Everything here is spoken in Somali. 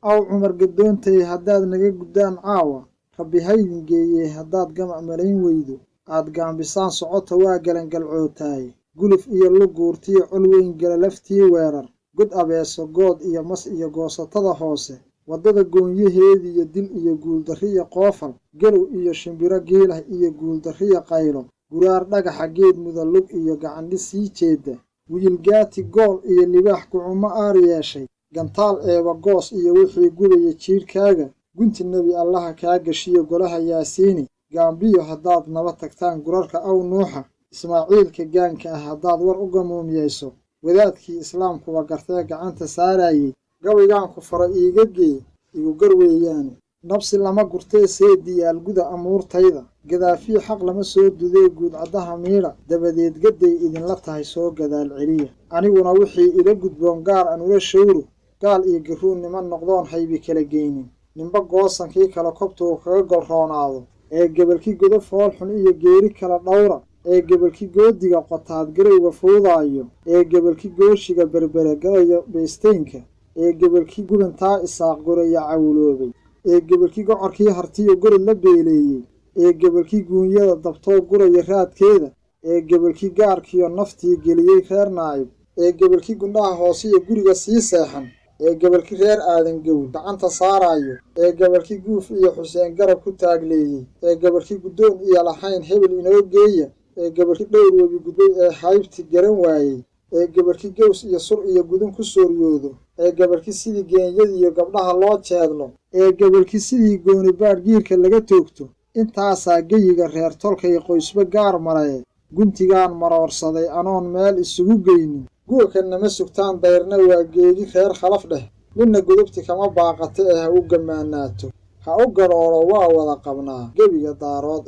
aw cumar gadoontay haddaad naga guddaan caawa rabbi haydin geeyey haddaad gamac malayn weydo aad gaambisaan socota waa galangalcootaaye guluf iyo luguurtiyo col weyn galalaftii weerar god abeeso good iyo mas iyo goosatada hoose waddada goonyaheediyo dil iyo guuldarriyo qoofal galow iyo shimbiro giilah iyo guuldarriyo qaylo guraar dhagaxa geed mudalug iyo gacandhi sii jeedda wiilgaati gool iyo libaax kucummo aar yeeshay gantaal eeba goos iyo wixii gubaya jiirkaaga gunti nebi allaha kaa gashiyo golaha yaasiini gaambiyo haddaad naba tagtaan gurarka aw nuuxa ismaaciilka gaanka ah haddaad war u gamuumiyayso wadaadkii islaamkuba gartee gacanta saarayey gabaygaanku fara iiga gee igu gar weeyaane nabsi lama gurtee seediyaal guda amuurtayda gadaafiyo xaq lama soo dudee guudcaddaha miidha dabadeed gadday idinla tahay soo gadaal celiya aniguna wixii ila gudboon gaar aan ula shawro gaal iyo garuun niman noqdoon haybi kala geynin ninba goosankii kala kobtuu kaga golroonaado ee gebalkii godo foolxun iyo geeri kala dhawra ee gebalkii goodiga qotaad garowga fuudaayo ee gebalkii gooshiga berbere galayo baysteynka ee gebalkii gubantaa isaaq goraya cawloobay ee gebalkii gocorkii hartiyo gorod la beeleeyey ee gebalkii guunyada dabtoo guraya raadkeeda ee gebalkii gaarkiyo naftii geliyey reer naayib ee gebalkii gundhaha hoosiyo guriga sii seexan ee gebalkii reer aadan gowl gacanta saaraayo ee gebalkii guuf iyo xuseen garab ku taagleeyey ee gebalkii guddoon iyo lahayn hebel inoo geeya ee gebalkii dhowr webi gudbay ee haybti garan waayey ee gebalkii gows iyo sur iyo gudun ku sooryoodo ee gebalkii sidii geenyadiiyo gabdhaha loo jeedlo ee gebalkii sidii goonibaadh giirka laga toogto intaasaa geyiga reer tolkay qoysba gaar maree guntigaan maroorsaday anoon meel isugu geynin guurkan nama sugtaan dayrna waa geedi reer khalaf dheh ninna gudubti kama baaqata ee ha u gammaanaato ha u garooro waa wada qabnaa gebiga daarood